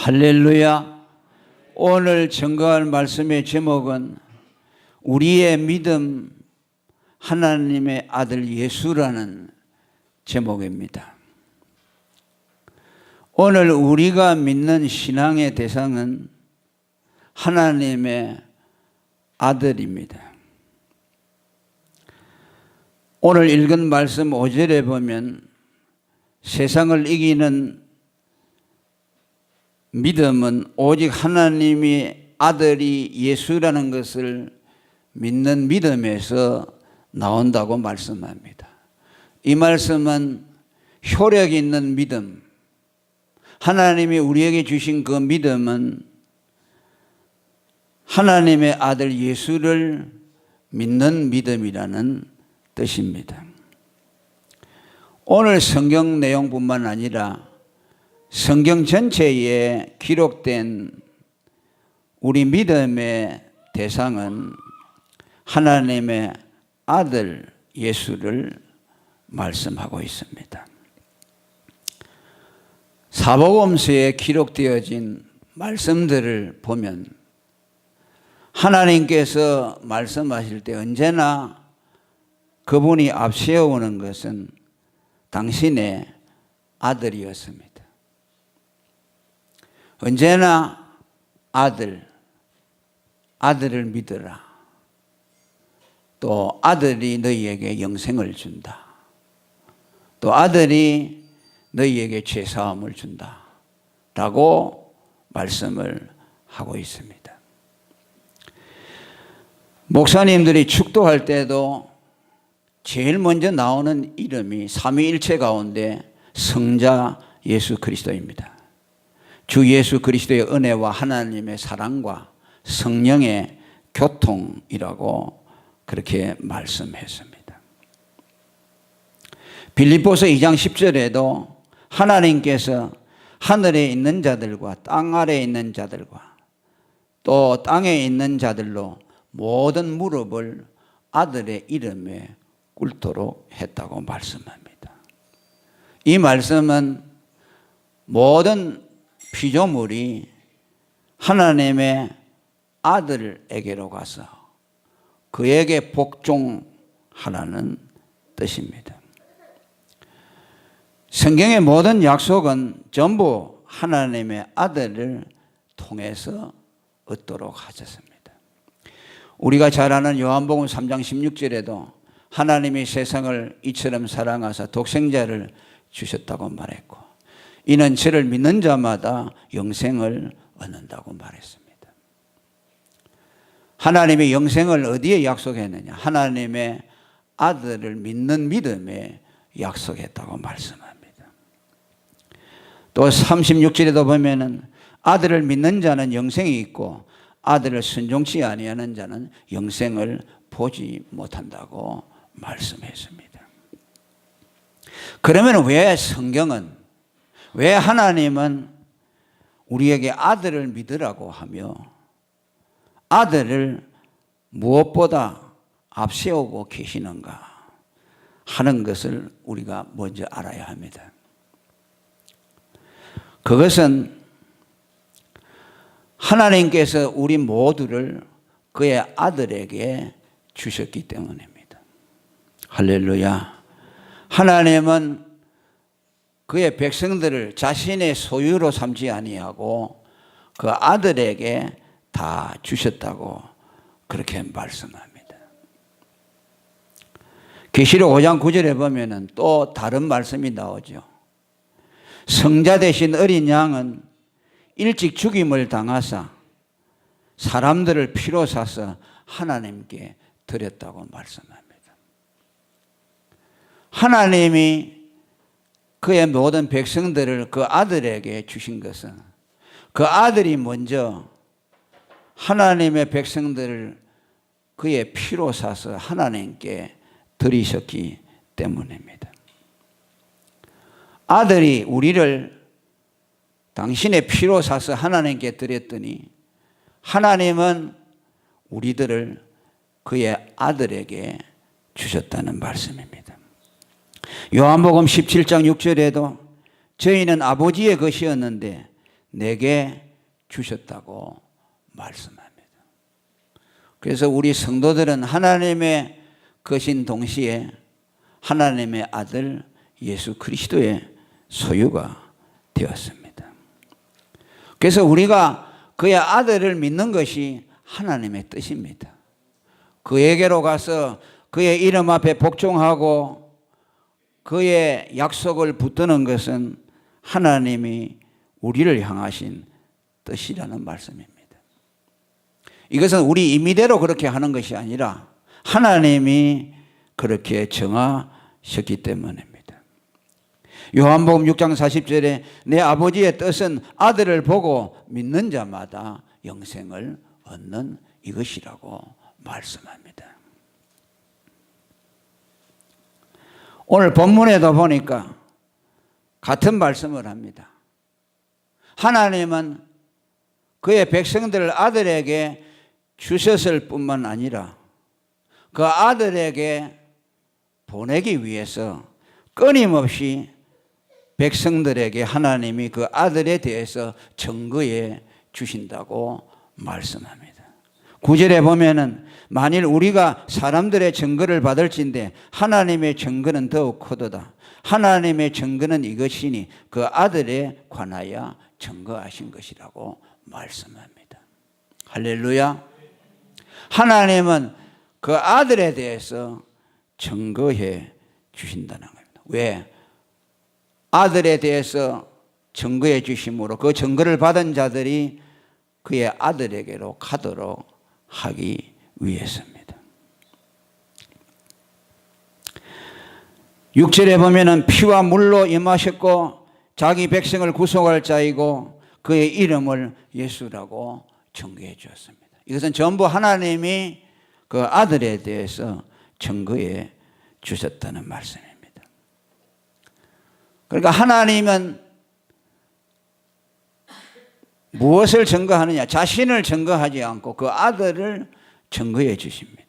할렐루야. 오늘 증거할 말씀의 제목은 우리의 믿음 하나님의 아들 예수라는 제목입니다. 오늘 우리가 믿는 신앙의 대상은 하나님의 아들입니다. 오늘 읽은 말씀 5절에 보면 세상을 이기는 믿음은 오직 하나님의 아들이 예수라는 것을 믿는 믿음에서 나온다고 말씀합니다. 이 말씀은 효력 있는 믿음, 하나님이 우리에게 주신 그 믿음은 하나님의 아들 예수를 믿는 믿음이라는 뜻입니다. 오늘 성경 내용뿐만 아니라 성경 전체에 기록된 우리 믿음의 대상은 하나님의 아들 예수를 말씀하고 있습니다. 사복음서에 기록되어진 말씀들을 보면 하나님께서 말씀하실 때 언제나 그분이 앞세우는 것은 당신의 아들이었습니다. 언제나 아들을 믿으라. 또 아들이 너희에게 영생을 준다. 또 아들이 너희에게 죄사함을 준다. 라고 말씀을 하고 있습니다. 목사님들이 축도할 때도 제일 먼저 나오는 이름이 삼위일체 가운데 성자 예수 그리스도입니다. 주 예수 그리스도의 은혜와 하나님의 사랑과 성령의 교통이라고 그렇게 말씀했습니다. 빌립보서 2장 10절에도 하나님께서 하늘에 있는 자들과 땅 아래에 있는 자들과 또 땅에 있는 자들로 모든 무릎을 아들의 이름에 꿇도록 했다고 말씀합니다. 이 말씀은 모든 피조물이 하나님의 아들에게로 가서 그에게 복종하라는 뜻입니다. 성경의 모든 약속은 전부 하나님의 아들을 통해서 얻도록 하셨습니다. 우리가 잘 아는 요한복음 3장 16절에도 하나님이 세상을 이처럼 사랑하사 독생자를 주셨다고 말했고 이는 저를 믿는 자마다 영생을 얻는다고 말했습니다. 하나님의 영생을 어디에 약속했느냐? 하나님의 아들을 믿는 믿음에 약속했다고 말씀합니다. 또 36절에도 보면은 아들을 믿는 자는 영생이 있고 아들을 순종치 아니하는 자는 영생을 보지 못한다고 말씀했습니다. 그러면 왜 성경은 왜 하나님은 우리에게 아들을 믿으라고 하며 아들을 무엇보다 앞세우고 계시는가 하는 것을 우리가 먼저 알아야 합니다. 그것은 하나님께서 우리 모두를 그의 아들에게 주셨기 때문입니다. 할렐루야. 하나님은 그의 백성들을 자신의 소유로 삼지 아니하고 그 아들에게 다 주셨다고 그렇게 말씀합니다. 계시록 5장 9절에 보면은 또 다른 말씀이 나오죠. 성자 되신 어린 양은 일찍 죽임을 당하사 사람들을 피로 사서 하나님께 드렸다고 말씀합니다. 하나님이 그의 모든 백성들을 그 아들에게 주신 것은 그 아들이 먼저 하나님의 백성들을 그의 피로 사서 하나님께 드리셨기 때문입니다. 아들이 우리를 당신의 피로 사서 하나님께 드렸더니 하나님은 우리들을 그의 아들에게 주셨다는 말씀입니다. 요한복음 17장 6절에도 저희는 아버지의 것이었는데 내게 주셨다고 말씀합니다. 그래서 우리 성도들은 하나님의 것인 동시에 하나님의 아들 예수 그리스도의 소유가 되었습니다. 그래서 우리가 그의 아들을 믿는 것이 하나님의 뜻입니다. 그에게로 가서 그의 이름 앞에 복종하고 그의 약속을 붙드는 것은 하나님이 우리를 향하신 뜻이라는 말씀입니다. 이것은 우리 임의대로 그렇게 하는 것이 아니라 하나님이 그렇게 정하셨기 때문입니다. 요한복음 6장 40절에 내 아버지의 뜻은 아들을 보고 믿는 자마다 영생을 얻는 이것이라고 말씀합니다. 오늘 본문에도 보니까 같은 말씀을 합니다. 하나님은 그의 백성들을 아들에게 주셨을 뿐만 아니라 그 아들에게 보내기 위해서 끊임없이 백성들에게 하나님이 그 아들에 대해서 증거해 주신다고 말씀합니다. 9절에 보면은 만일 우리가 사람들의 증거를 받을진대 하나님의 증거는 더욱 크도다. 하나님의 증거는 이것이니 그 아들에 관하여 증거하신 것이라고 말씀합니다. 할렐루야. 하나님은 그 아들에 대해서 증거해 주신다는 겁니다. 왜? 아들에 대해서 증거해 주심으로 그 증거를 받은 자들이 그의 아들에게로 가도록 하기 위해서입니다. 6절에 보면은 피와 물로 임하셨고 자기 백성을 구속할 자이고 그의 이름을 예수라고 증거해 주었습니다. 이것은 전부 하나님이 그 아들에 대해서 증거해 주셨다는 말씀입니다. 그러니까 하나님은 무엇을 증거하느냐? 자신을 증거하지 않고 그 아들을 증거해 주십니다.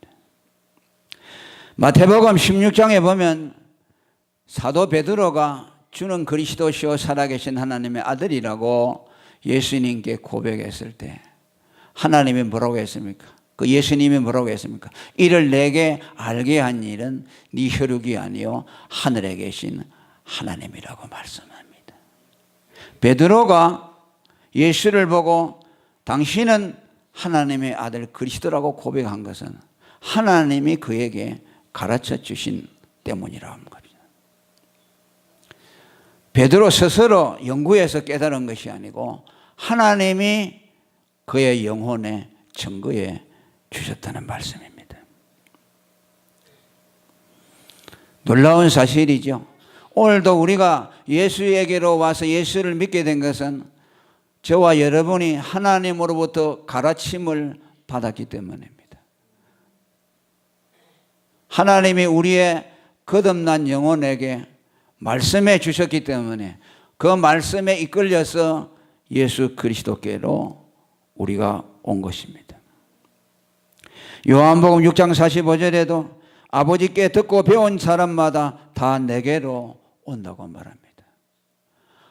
마태복음 16장에 보면 사도 베드로가 주는 그리스도시요 살아계신 하나님의 아들이라고 예수님께 고백했을 때 하나님이 뭐라고 했습니까? 그 예수님이 뭐라고 했습니까? 이를 내게 알게 한 일은 네 혈육이 아니요 하늘에 계신 하나님이라고 말씀합니다. 베드로가 예수를 보고 당신은 하나님의 아들 그리스도라고 고백한 것은 하나님이 그에게 가르쳐 주신 때문이라고 합니다. 베드로 스스로 연구해서 깨달은 것이 아니고 하나님이 그의 영혼에 증거해 주셨다는 말씀입니다. 놀라운 사실이죠. 오늘도 우리가 예수에게로 와서 예수를 믿게 된 것은 저와 여러분이 하나님으로부터 가르침을 받았기 때문입니다. 하나님이 우리의 거듭난 영혼에게 말씀해 주셨기 때문에 그 말씀에 이끌려서 예수 그리스도께로 우리가 온 것입니다. 요한복음 6장 45절에도 아버지께 듣고 배운 사람마다 다 내게로 온다고 말합니다.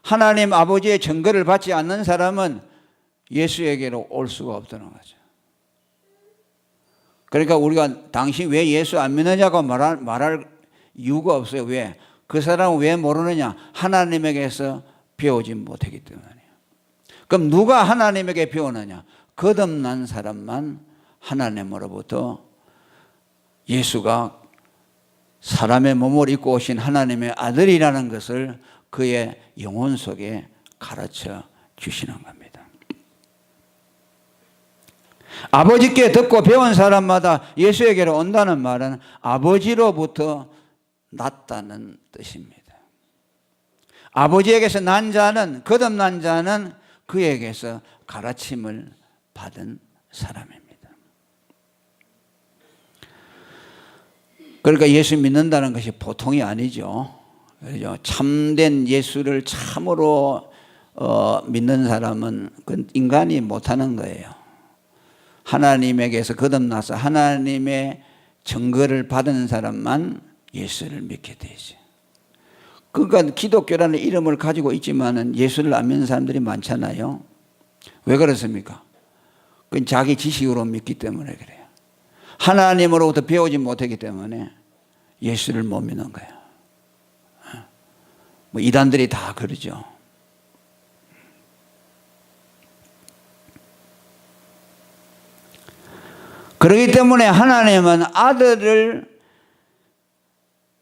하나님 아버지의 증거를 받지 않는 사람은 예수에게로 올 수가 없다는 거죠. 그러니까 우리가 당신 왜 예수 안 믿느냐고 말할 이유가 없어요. 왜? 그 사람은 왜 모르느냐? 하나님에게서 배우지 못하기 때문이에요. 그럼 누가 하나님에게 배우느냐? 거듭난 사람만 하나님으로부터 예수가 사람의 몸을 입고 오신 하나님의 아들이라는 것을 그의 영혼 속에 가르쳐 주시는 겁니다. 아버지께 듣고 배운 사람마다 예수에게로 온다는 말은 아버지로부터 났다는 뜻입니다. 아버지에게서 난 자는, 거듭난 자는 그에게서 가르침을 받은 사람입니다. 그러니까 예수 믿는다는 것이 보통이 아니죠. 그렇죠? 참된 예수를 참으로 믿는 사람은 그 인간이 못하는 거예요. 하나님에게서 거듭나서 하나님의 증거를 받은 사람만 예수를 믿게 되죠. 그러니까 기독교라는 이름을 가지고 있지만은 예수를 안 믿는 사람들이 많잖아요. 왜 그렇습니까? 그건 자기 지식으로 믿기 때문에 그래요. 하나님으로부터 배우지 못하기 때문에 예수를 못 믿는 거예요. 뭐 이단들이 다 그러죠. 그렇기 때문에 하나님은 아들을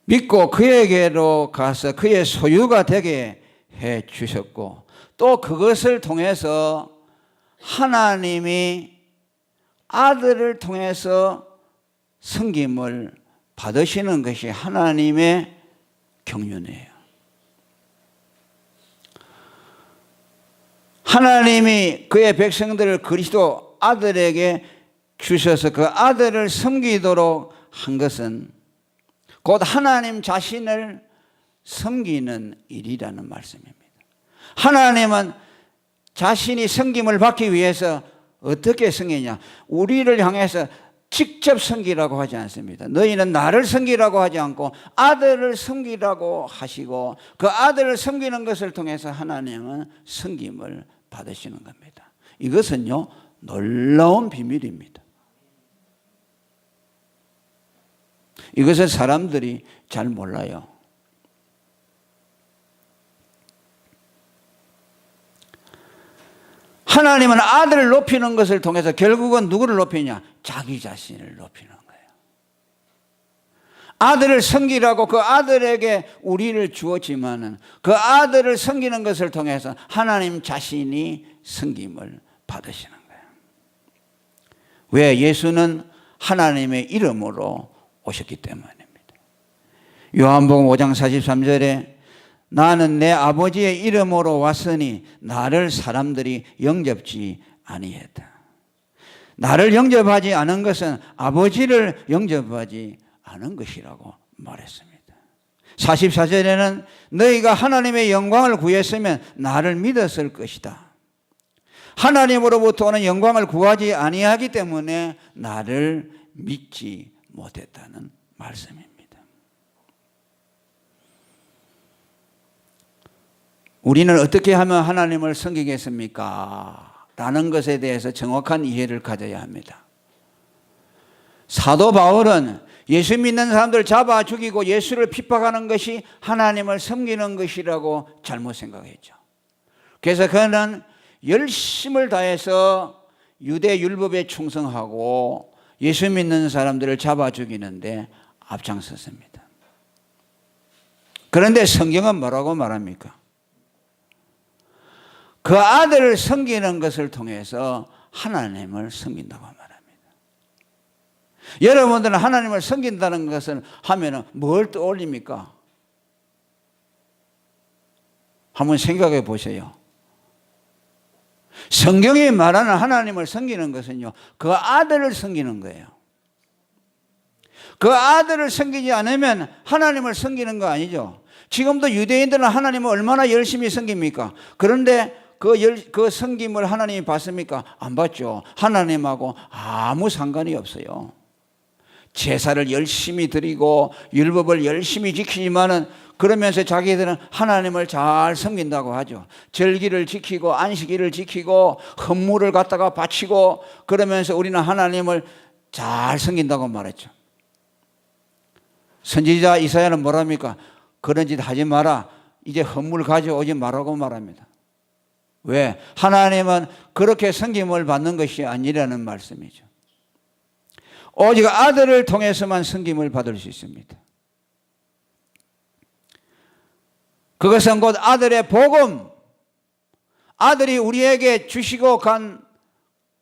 믿고 그에게로 가서 그의 소유가 되게 해 주셨고, 또 그것을 통해서 하나님이 아들을 통해서 섬김을 받으시는 것이 하나님의 경륜이에요. 하나님이 그의 백성들을 그리스도 아들에게 주셔서 그 아들을 섬기도록 한 것은 곧 하나님 자신을 섬기는 일이라는 말씀입니다. 하나님은 자신이 섬김을 받기 위해서 어떻게 섬기냐? 우리를 향해서 직접 섬기라고 하지 않습니다. 너희는 나를 섬기라고 하지 않고 아들을 섬기라고 하시고, 그 아들을 섬기는 것을 통해서 하나님은 섬김을 받으시는 겁니다. 이것은요, 놀라운 비밀입니다. 이것을 사람들이 잘 몰라요. 하나님은 아들을 높이는 것을 통해서 결국은 누구를 높이냐? 자기 자신을 높이는 거예요. 아들을 섬기라고 그 아들에게 우리를 주었지만은 그 아들을 섬기는 것을 통해서 하나님 자신이 섬김을 받으시는 거예요. 왜? 예수는 하나님의 이름으로 오셨기 때문입니다. 요한복음 5장 43절에 나는 내 아버지의 이름으로 왔으니 나를 사람들이 영접지 아니했다. 나를 영접하지 않은 것은 아버지를 영접하지 않은 것이라고 말했습니다. 44절에는 너희가 하나님의 영광을 구했으면 나를 믿었을 것이다. 하나님으로부터 오는 영광을 구하지 아니하기 때문에 나를 믿지 못했다는 말씀입니다. 우리는 어떻게 하면 하나님을 섬기겠습니까? 라는 것에 대해서 정확한 이해를 가져야 합니다. 사도 바울은 예수 믿는 사람들 잡아 죽이고 예수를 핍박하는 것이 하나님을 섬기는 것이라고 잘못 생각했죠. 그래서 그는 열심을 다해서 유대 율법에 충성하고 예수 믿는 사람들을 잡아 죽이는데 앞장섰습니다. 그런데 성경은 뭐라고 말합니까? 그 아들을 섬기는 것을 통해서 하나님을 섬긴다고 말합니다. 여러분들은 하나님을 섬긴다는 것을 하면 뭘 떠올립니까? 한번 생각해 보세요. 성경이 말하는 하나님을 섬기는 것은요, 그 아들을 섬기는 거예요. 그 아들을 섬기지 않으면 하나님을 섬기는 거 아니죠. 지금도 유대인들은 하나님을 얼마나 열심히 섬깁니까? 그런데 그 섬김을 하나님이 받습니까? 안 받죠. 하나님하고 아무 상관이 없어요. 제사를 열심히 드리고 율법을 열심히 지키지만은 그러면서 자기들은 하나님을 잘 섬긴다고 하죠. 절기를 지키고 안식일을 지키고 헌물을 갖다가 바치고 그러면서 우리는 하나님을 잘 섬긴다고 말했죠. 선지자 이사야는 뭐랍니까? 그런 짓 하지 마라. 이제 헌물 가져오지 말라고 말합니다. 왜? 하나님은 그렇게 섬김을 받는 것이 아니라는 말씀이죠. 오직 아들을 통해서만 섬김을 받을 수 있습니다. 그것은 곧 아들의 복음, 아들이 우리에게 주시고 간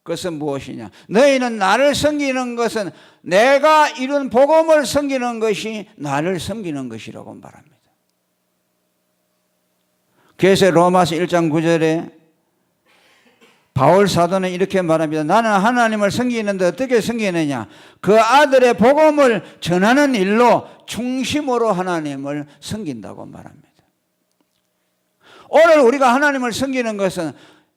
것은 무엇이냐? 너희는 나를 섬기는 것은 내가 이룬 복음을 섬기는 것이 나를 섬기는 것이라고 말합니다. 그래서 로마서 1장 9절에 바울 사도는 이렇게 말합니다. 나는 하나님을 섬기는데 어떻게 섬기느냐? 그 아들의 복음을 전하는 일로 중심으로 하나님을 섬긴다고 말합니다. 오늘 우리가 하나님을 섬기는 것은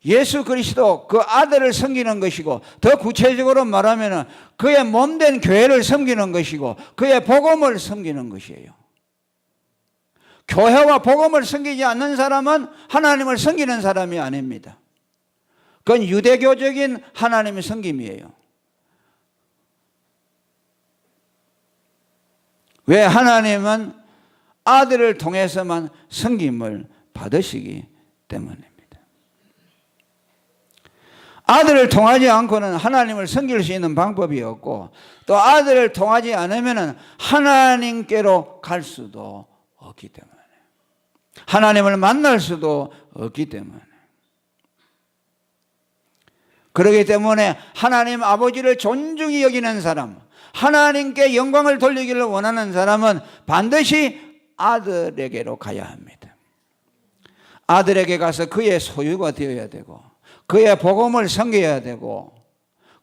예수 그리스도 그 아들을 섬기는 것이고, 더 구체적으로 말하면 그의 몸된 교회를 섬기는 것이고 그의 복음을 섬기는 것이에요. 교회와 복음을 섬기지 않는 사람은 하나님을 섬기는 사람이 아닙니다. 그건 유대교적인 하나님의 섬김이에요. 왜? 하나님은 아들을 통해서만 섬김을 받으시기 때문입니다. 아들을 통하지 않고는 하나님을 섬길 수 있는 방법이 없고, 또 아들을 통하지 않으면 하나님께로 갈 수도 없기 때문에, 하나님을 만날 수도 없기 때문에, 그렇기 때문에 하나님 아버지를 존중히 여기는 사람, 하나님께 영광을 돌리기를 원하는 사람은 반드시 아들에게로 가야 합니다. 아들에게 가서 그의 소유가 되어야 되고, 그의 복음을 섬겨야 되고,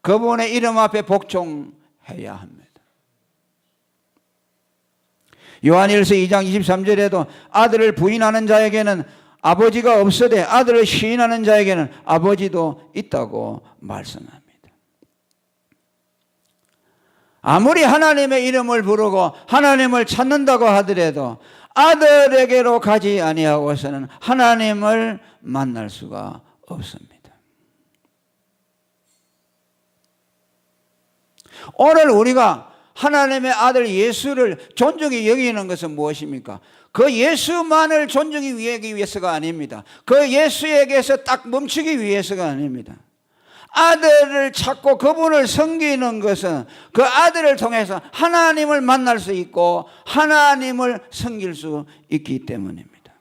그분의 이름 앞에 복종해야 합니다. 요한일서 2장 23절에도 아들을 부인하는 자에게는 아버지가 없으되 아들을 시인하는 자에게는 아버지도 있다고 말씀합니다. 아무리 하나님의 이름을 부르고 하나님을 찾는다고 하더라도 아들에게로 가지 아니하고서는 하나님을 만날 수가 없습니다. 오늘 우리가 하나님의 아들 예수를 존중히 여기는 것은 무엇입니까? 그 예수만을 존중히 위해서가 아닙니다. 그 예수에게서 딱 멈추기 위해서가 아닙니다. 아들을 찾고 그분을 섬기는 것은 그 아들을 통해서 하나님을 만날 수 있고 하나님을 섬길 수 있기 때문입니다.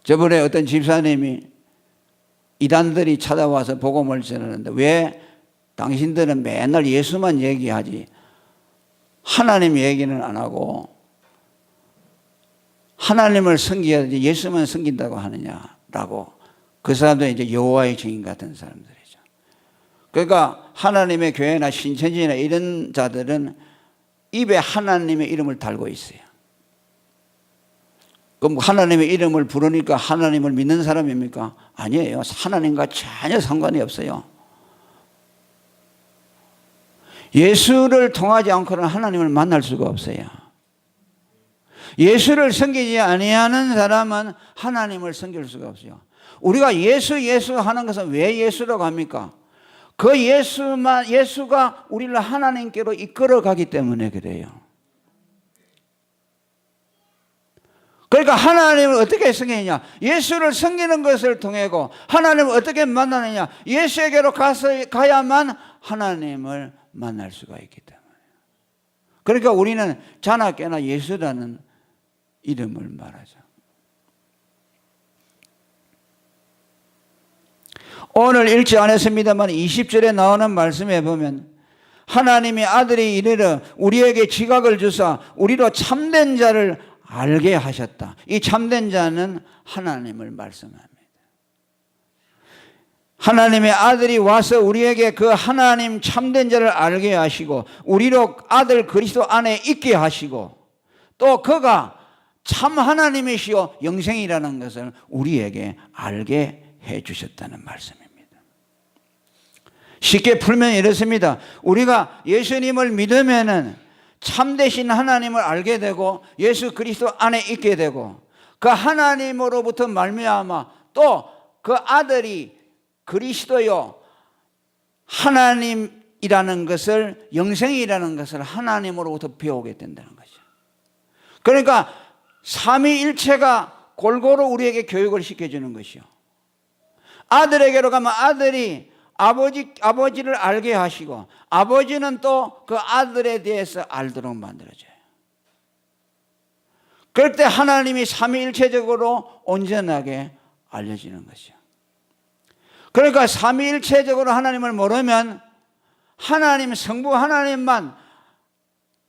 저번에 어떤 집사님이 이단들이 찾아와서 복음을 전하는데, 왜 당신들은 맨날 예수만 얘기하지 하나님 얘기는 안 하고 하나님을 섬겨야지 예수만 섬긴다고 하느냐라고. 그 사람들은 이제 여호와의 증인 같은 사람들이죠. 그러니까 하나님의 교회나 신천지나 이런 자들은 입에 하나님의 이름을 달고 있어요. 그럼 하나님의 이름을 부르니까 하나님을 믿는 사람입니까? 아니에요. 하나님과 전혀 상관이 없어요. 예수를 통하지 않고는 하나님을 만날 수가 없어요. 예수를 섬기지 아니하는 사람은 하나님을 섬길 수가 없어요. 우리가 예수 하는 것은 왜 예수라고 합니까? 그 예수가 우리를 하나님께로 이끌어 가기 때문에 그래요. 그러니까 하나님을 어떻게 섬기느냐? 예수를 섬기는 것을 통해고 하나님을 어떻게 만나느냐? 예수에게로 가야만 하나님을 만날 수가 있기 때문에. 그러니까 우리는 자나깨나 예수라는 이름을 말하죠. 오늘 읽지 않았습니다만 20절에 나오는 말씀에 보면 하나님이 아들이 이르러 우리에게 지각을 주사 우리로 참된 자를 알게 하셨다. 이 참된 자는 하나님을 말씀합니다. 하나님의 아들이 와서 우리에게 그 하나님 참된 자를 알게 하시고 우리로 아들 그리스도 안에 있게 하시고 또 그가 참 하나님이시요 영생이라는 것을 우리에게 알게 해 주셨다는 말씀입니다. 쉽게 풀면 이렇습니다. 우리가 예수님을 믿으면은 참되신 하나님을 알게 되고 예수 그리스도 안에 있게 되고 그 하나님으로부터 말미암아 또 그 아들이 그리스도요 하나님이라는 것을 영생이라는 것을 하나님으로부터 배우게 된다는 거죠. 그러니까 삼위일체가 골고루 우리에게 교육을 시켜주는 것이요. 아들에게로 가면 아들이 아버지를 알게 하시고 아버지는 또 그 아들에 대해서 알도록 만들어줘요. 그럴 때 하나님이 삼위일체적으로 온전하게 알려지는 것이요. 그러니까 삼위일체적으로 하나님을 모르면 하나님 성부 하나님만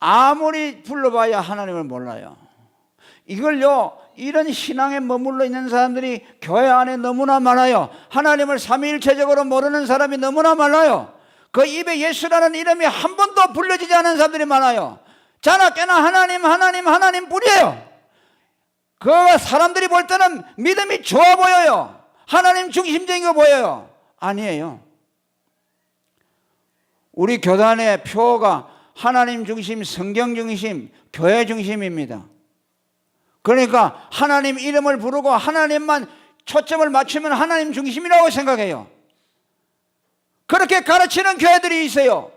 아무리 불러봐야 하나님을 몰라요. 이걸요 이런 신앙에 머물러 있는 사람들이 교회 안에 너무나 많아요. 하나님을 삼위일체적으로 모르는 사람이 너무나 많아요. 그 입에 예수라는 이름이 한 번도 불려지지 않은 사람들이 많아요. 자나깨나 하나님 뿐이에요. 그 사람들이 볼 때는 믿음이 좋아 보여요. 하나님 중심적인 거 보여요. 아니에요. 우리 교단의 표가 하나님 중심, 성경 중심, 교회 중심입니다. 그러니까 하나님 이름을 부르고 하나님만 초점을 맞추면 하나님 중심이라고 생각해요. 그렇게 가르치는 교회들이 있어요.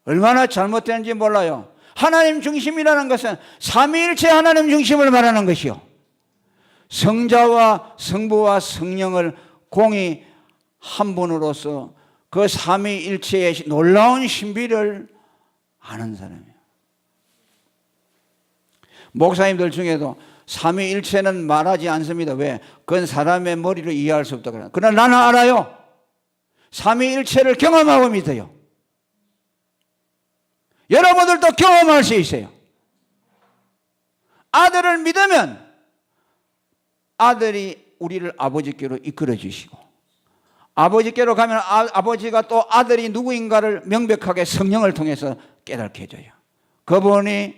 얼마나 잘못되는지 몰라요. 하나님 중심이라는 것은 삼위일체 하나님 중심을 말하는 것이요, 성자와 성부와 성령을 공히 한 분으로서 그 삼위일체의 놀라운 신비를 아는 사람이에요. 목사님들 중에도 삼위일체는 말하지 않습니다. 왜? 그건 사람의 머리로 이해할 수 없다 그래요. 그러나 나는 알아요. 삼위일체를 경험하고 믿어요. 여러분들도 경험할 수 있어요. 아들을 믿으면 아들이 우리를 아버지께로 이끌어 주시고, 아버지께로 가면 아버지가 또 아들이 누구인가를 명백하게 성령을 통해서 깨닫게 해줘요. 그분이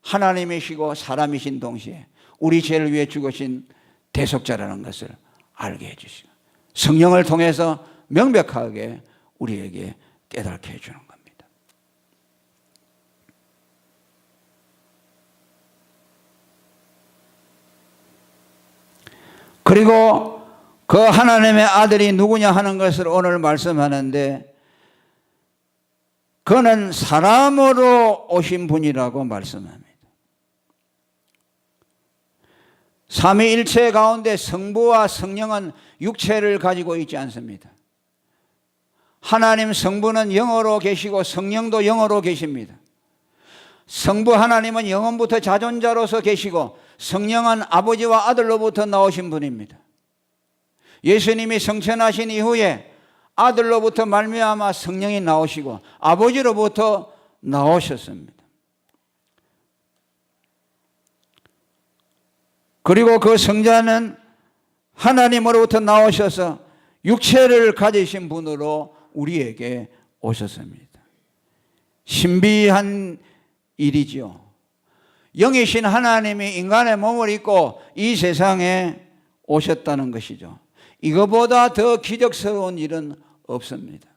하나님이시고 사람이신 동시에 우리 죄를 위해 죽으신 대속자라는 것을 알게 해주시고, 성령을 통해서 명백하게 우리에게 깨닫게 해주는 겁니다. 그리고 그 하나님의 아들이 누구냐 하는 것을 오늘 말씀하는데, 그는 사람으로 오신 분이라고 말씀합니다. 삼위일체 가운데 성부와 성령은 육체를 가지고 있지 않습니다. 하나님 성부는 영으로 계시고 성령도 영으로 계십니다. 성부 하나님은 영원부터 자존자로서 계시고 성령은 아버지와 아들로부터 나오신 분입니다. 예수님이 성천하신 이후에 아들로부터 말미암아 성령이 나오시고 아버지로부터 나오셨습니다. 그리고 그 성자는 하나님으로부터 나오셔서 육체를 가지신 분으로 우리에게 오셨습니다. 신비한 일이죠. 영이신 하나님이 인간의 몸을 입고 이 세상에 오셨다는 것이죠. 이거보다 더 기적스러운 일은 없습니다.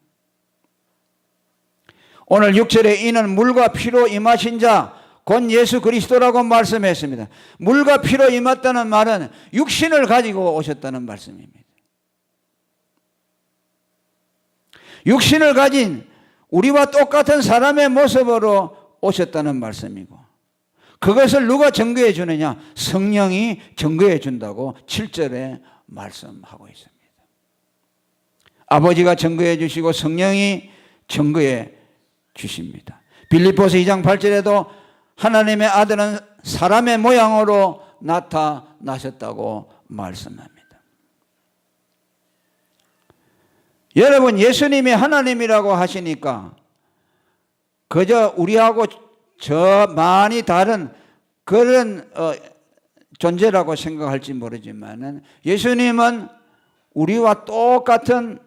오늘 6절에 이는 물과 피로 임하신 자 곧 예수 그리스도라고 말씀했습니다. 물과 피로 임했다는 말은 육신을 가지고 오셨다는 말씀입니다. 육신을 가진 우리와 똑같은 사람의 모습으로 오셨다는 말씀이고, 그것을 누가 증거해 주느냐? 성령이 증거해 준다고 7절에 말씀하고 있습니다. 아버지가 증거해 주시고 성령이 증거해 주십니다. 빌립보서 2장 8절에도 하나님의 아들은 사람의 모양으로 나타나셨다고 말씀합니다. 여러분, 예수님이 하나님이라고 하시니까 그저 우리하고 저 많이 다른 그런 존재라고 생각할지 모르지만, 예수님은 우리와 똑같은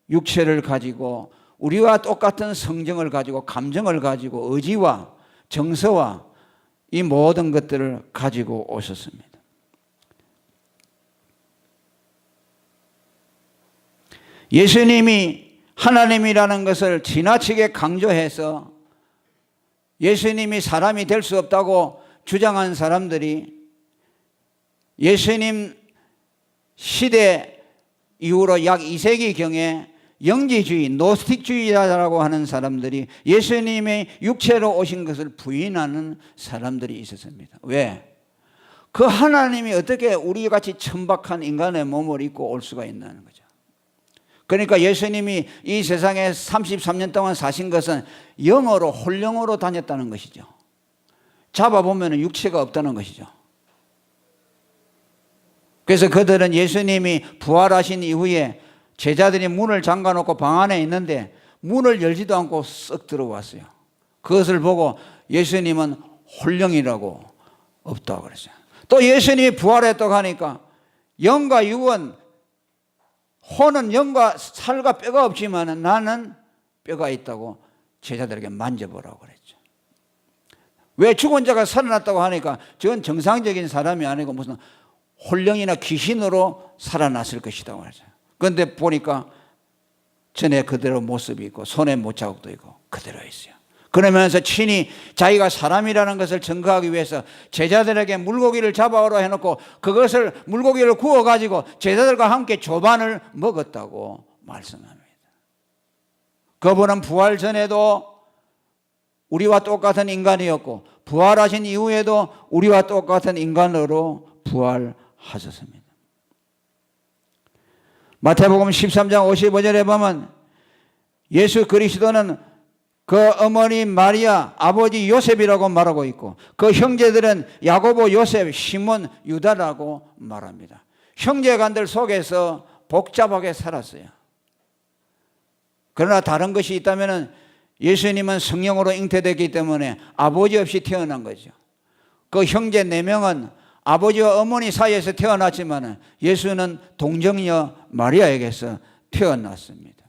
육체를 가지고 우리와 똑같은 성정을 가지고 감정을 가지고 의지와 정서와 이 모든 것들을 가지고 오셨습니다. 예수님이 하나님이라는 것을 지나치게 강조해서 예수님이 사람이 될 수 없다고 주장한 사람들이 예수님 시대 이후로 약 2세기경에 영지주의, 노스틱주의자라고 하는 사람들이 예수님의 육체로 오신 것을 부인하는 사람들이 있었습니다. 왜? 그 하나님이 어떻게 우리같이 천박한 인간의 몸을 입고 올 수가 있다는 거죠. 그러니까 예수님이 이 세상에 33년 동안 사신 것은 영으로, 홀령으로 다녔다는 것이죠. 잡아보면 육체가 없다는 것이죠. 그래서 그들은 예수님이 부활하신 이후에 제자들이 문을 잠가놓고 방 안에 있는데 문을 열지도 않고 쓱 들어왔어요. 그것을 보고 예수님은 홀령이라고 없다고 그랬어요. 또 예수님이 부활했다고 하니까 영과 육은, 혼은 영과 살과 뼈가 없지만 나는 뼈가 있다고 제자들에게 만져보라고 그랬죠. 왜 죽은 자가 살아났다고 하니까 저건 정상적인 사람이 아니고 무슨 홀령이나 귀신으로 살아났을 것이라고 하죠. 그런데 보니까 전에 그대로 모습이 있고 손에 못자국도 있고 그대로 있어요. 그러면서 친히 자기가 사람이라는 것을 증거하기 위해서 제자들에게 물고기를 잡아오라 해놓고 그것을 물고기를 구워가지고 제자들과 함께 조반을 먹었다고 말씀합니다. 그분은 부활 전에도 우리와 똑같은 인간이었고 부활하신 이후에도 우리와 똑같은 인간으로 부활하셨습니다. 마태복음 13장 55절에 보면 예수 그리스도는 그 어머니 마리아, 아버지 요셉이라고 말하고 있고 그 형제들은 야고보, 요셉, 시몬, 유다라고 말합니다. 형제간들 속에서 복잡하게 살았어요. 그러나 다른 것이 있다면 예수님은 성령으로 잉태됐기 때문에 아버지 없이 태어난 거죠. 그 형제 4명은 아버지와 어머니 사이에서 태어났지만 예수는 동정녀 마리아에게서 태어났습니다.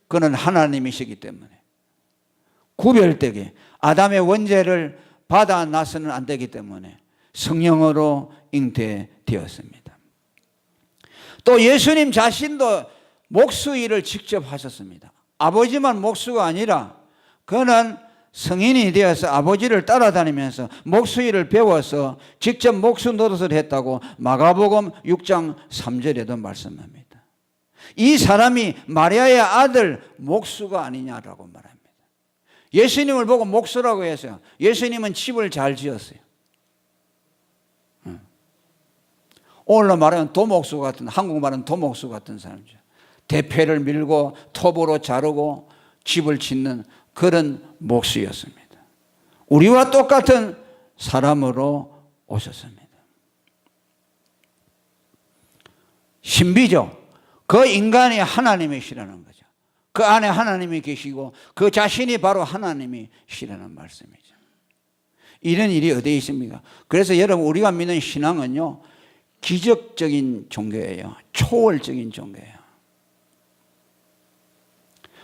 그는 하나님이시기 때문에 구별되게 아담의 원죄를 받아 나서는 안 되기 때문에 성령으로 잉태되었습니다. 또 예수님 자신도 목수일을 직접 하셨습니다. 아버지만 목수가 아니라 그는 성인이 되어서 아버지를 따라다니면서 목수일을 배워서 직접 목수 노릇을 했다고 마가복음 6장 3절에도 말씀합니다. 이 사람이 마리아의 아들 목수가 아니냐라고 말합니다. 예수님을 보고 목수라고 해서요. 예수님은 집을 잘 지었어요. 오늘로 말하면 도목수 같은, 한국말은 도목수 같은 사람이죠. 대패를 밀고 톱으로 자르고 집을 짓는 그런 목수였습니다. 우리와 똑같은 사람으로 오셨습니다. 신비죠. 그 인간이 하나님이시라는 거죠. 그 안에 하나님이 계시고 그 자신이 바로 하나님이시라는 말씀이죠. 이런 일이 어디에 있습니까? 그래서 여러분 우리가 믿는 신앙은요 기적적인 종교예요. 초월적인 종교예요.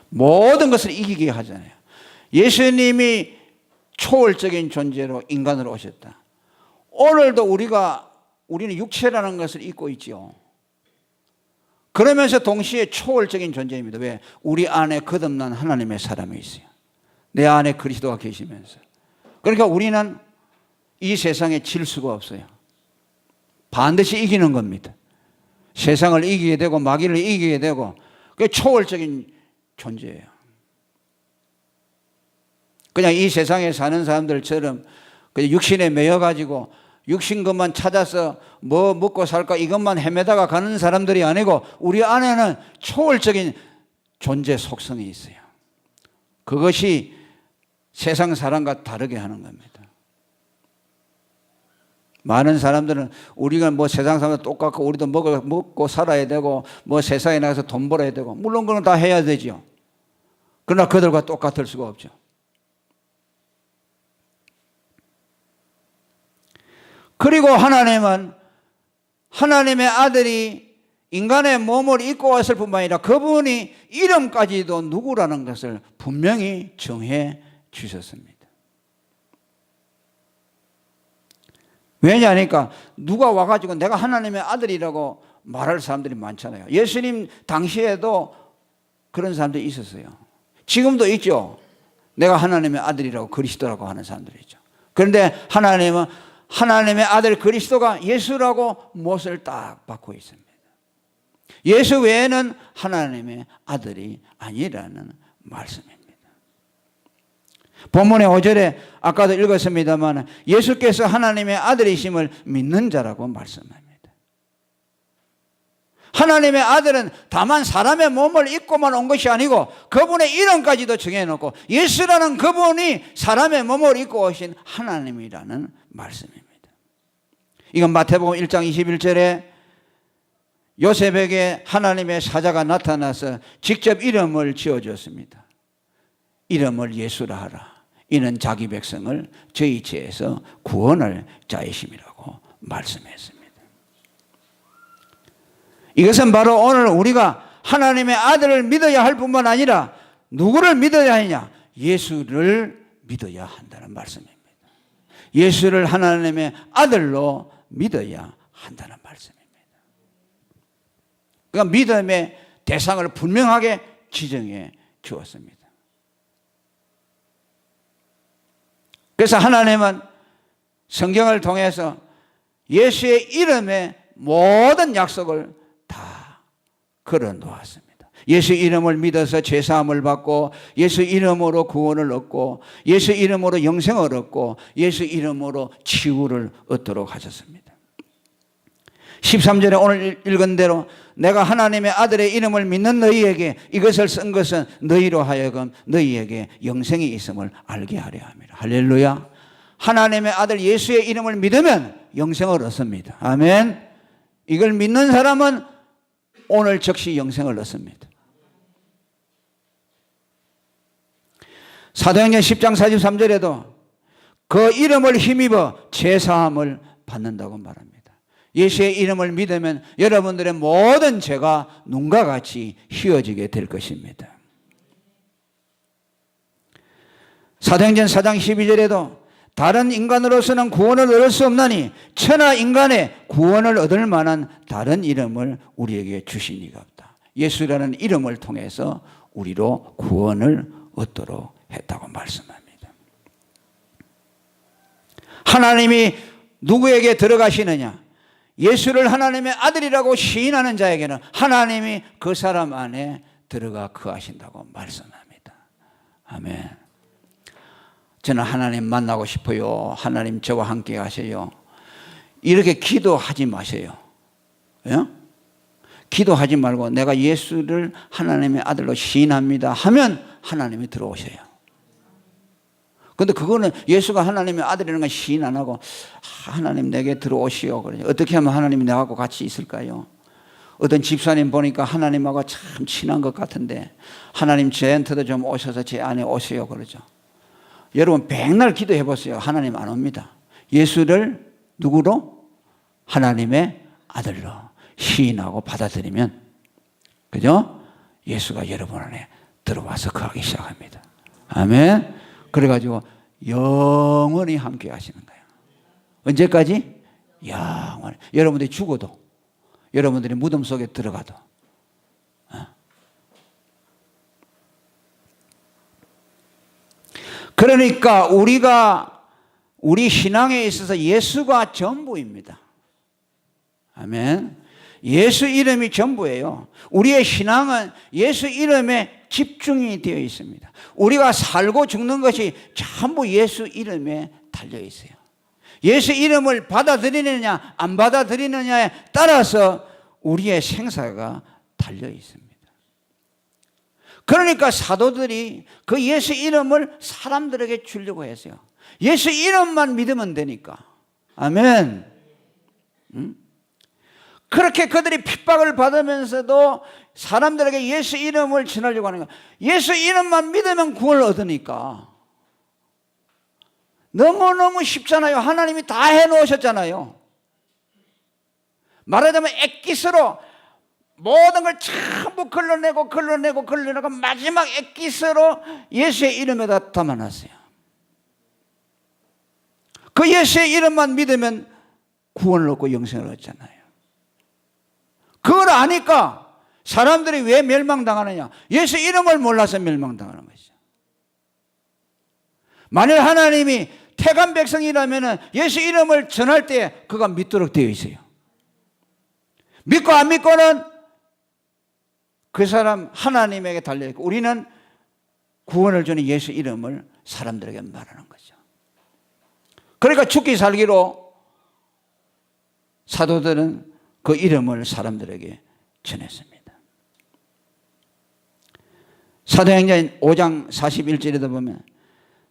모든 것을 이기게 하잖아요. 예수님이 초월적인 존재로 인간으로 오셨다. 오늘도 우리는 육체라는 것을 잊고 있죠. 그러면서 동시에 초월적인 존재입니다. 왜? 우리 안에 거듭난 하나님의 사람이 있어요. 내 안에 그리스도가 계시면서. 그러니까 우리는 이 세상에 질 수가 없어요. 반드시 이기는 겁니다. 세상을 이기게 되고 마귀를 이기게 되고 그게 초월적인 존재예요. 그냥 이 세상에 사는 사람들처럼 그냥 육신에 매여가지고 육신 것만 찾아서 뭐 먹고 살까 이것만 헤매다가 가는 사람들이 아니고 우리 안에는 초월적인 존재 속성이 있어요. 그것이 세상 사람과 다르게 하는 겁니다. 많은 사람들은 우리가 뭐 세상 사람들 똑같고 우리도 먹고 살아야 되고 뭐 세상에 나가서 돈 벌어야 되고 물론 그건 다 해야 되죠. 그러나 그들과 똑같을 수가 없죠. 그리고 하나님은 하나님의 아들이 인간의 몸을 입고 왔을 뿐만 아니라 그분이 이름까지도 누구라는 것을 분명히 정해 주셨습니다. 왜냐하니까 누가 와가지고 내가 하나님의 아들이라고 말할 사람들이 많잖아요. 예수님 당시에도 그런 사람들이 있었어요. 지금도 있죠. 내가 하나님의 아들이라고 그리스도라고 하는 사람들이 있죠. 그런데 하나님은 하나님의 아들 그리스도가 예수라고 못을 딱 받고 있습니다. 예수 외에는 하나님의 아들이 아니라는 말씀입니다. 본문의 5절에 아까도 읽었습니다만 예수께서 하나님의 아들이심을 믿는 자라고 말씀합니다. 하나님의 아들은 다만 사람의 몸을 입고만 온 것이 아니고 그분의 이름까지도 정해놓고 예수라는 그분이 사람의 몸을 입고 오신 하나님이라는 말씀입니다. 이건 마태복음 1장 21절에 요셉에게 하나님의 사자가 나타나서 직접 이름을 지어줬습니다. 이름을 예수라 하라. 이는 자기 백성을 저희 죄에서 구원할 자이심이라고 말씀했습니다. 이것은 바로 오늘 우리가 하나님의 아들을 믿어야 할 뿐만 아니라 누구를 믿어야 하느냐? 예수를 믿어야 한다는 말씀입니다. 예수를 하나님의 아들로 믿어야 한다는 말씀입니다. 그러니까 믿음의 대상을 분명하게 지정해 주었습니다. 그래서 하나님은 성경을 통해서 예수의 이름에 모든 약속을 다 걸어 놓았습니다. 예수 이름을 믿어서 죄사함을 받고, 예수 이름으로 구원을 얻고, 예수 이름으로 영생을 얻고, 예수 이름으로 치유를 얻도록 하셨습니다. 13절에 오늘 읽은 대로 내가 하나님의 아들의 이름을 믿는 너희에게 이것을 쓴 것은 너희로 하여금 너희에게 영생이 있음을 알게 하려 함이라. 할렐루야. 하나님의 아들 예수의 이름을 믿으면 영생을 얻습니다. 아멘. 이걸 믿는 사람은 오늘 즉시 영생을 얻습니다. 사도행전 10장 43절에도 그 이름을 힘입어 죄사함을 받는다고 말합니다. 예수의 이름을 믿으면 여러분들의 모든 죄가 눈과 같이 휘어지게 될 것입니다. 사도행전 4장 12절에도 다른 인간으로서는 구원을 얻을 수 없나니 천하 인간의 구원을 얻을 만한 다른 이름을 우리에게 주신 이가 없다. 예수라는 이름을 통해서 우리로 구원을 얻도록 했다고 말씀합니다. 하나님이 누구에게 들어가시느냐? 예수를 하나님의 아들이라고 시인하는 자에게는 하나님이 그 사람 안에 들어가 거하신다고 말씀합니다. 아멘. 저는 하나님 만나고 싶어요. 하나님 저와 함께 하세요. 이렇게 기도하지 마세요. 예? 기도하지 말고 내가 예수를 하나님의 아들로 시인합니다 하면 하나님이 들어오셔요. 그런데 그거는 예수가 하나님의 아들이라는 건 시인 안 하고 하나님 내게 들어오시오. 그러죠. 어떻게 하면 하나님이 나하고 같이 있을까요? 어떤 집사님 보니까 하나님하고 참 친한 것 같은데 하나님 저한테도 좀 오셔서 제 안에 오세요. 그러죠. 여러분 백날 기도해 보세요. 하나님 안 옵니다. 예수를 누구로? 하나님의 아들로 시인하고 받아들이면, 그죠? 예수가 여러분 안에 들어와서 거하기 시작합니다. 아멘. 그래가지고 영원히 함께 하시는 거예요. 언제까지? 영원히. 여러분들이 죽어도, 여러분들이 무덤 속에 들어가도. 그러니까 우리 신앙에 있어서 예수가 전부입니다. 아멘. 예수 이름이 전부예요. 우리의 신앙은 예수 이름에 집중이 되어 있습니다. 우리가 살고 죽는 것이 전부 예수 이름에 달려 있어요. 예수 이름을 받아들이느냐 안 받아들이느냐에 따라서 우리의 생사가 달려 있습니다. 그러니까 사도들이 그 예수 이름을 사람들에게 주려고 했어요. 예수 이름만 믿으면 되니까. 아멘. 그렇게 그들이 핍박을 받으면서도 사람들에게 예수 이름을 전하려고 하는 거예요. 예수 이름만 믿으면 구원을 얻으니까. 너무너무 쉽잖아요. 하나님이 다 해놓으셨잖아요. 말하자면 엑기스로 모든 걸 전부 걸러내고 마지막 엑기스로 예수의 이름에다 담아놨어요. 그 예수의 이름만 믿으면 구원을 얻고 영생을 얻잖아요. 그걸 아니까 사람들이 왜 멸망당하느냐? 예수 이름을 몰라서 멸망당하는 것이죠. 만일 하나님이 택한 백성이라면 예수 이름을 전할 때 그가 믿도록 되어 있어요. 믿고 안 믿고는 그 사람 하나님에게 달려있고, 우리는 구원을 주는 예수 이름을 사람들에게 말하는 거죠. 그러니까 죽기 살기로 사도들은 그 이름을 사람들에게 전했습니다. 사도행전 5장 41절에도 보면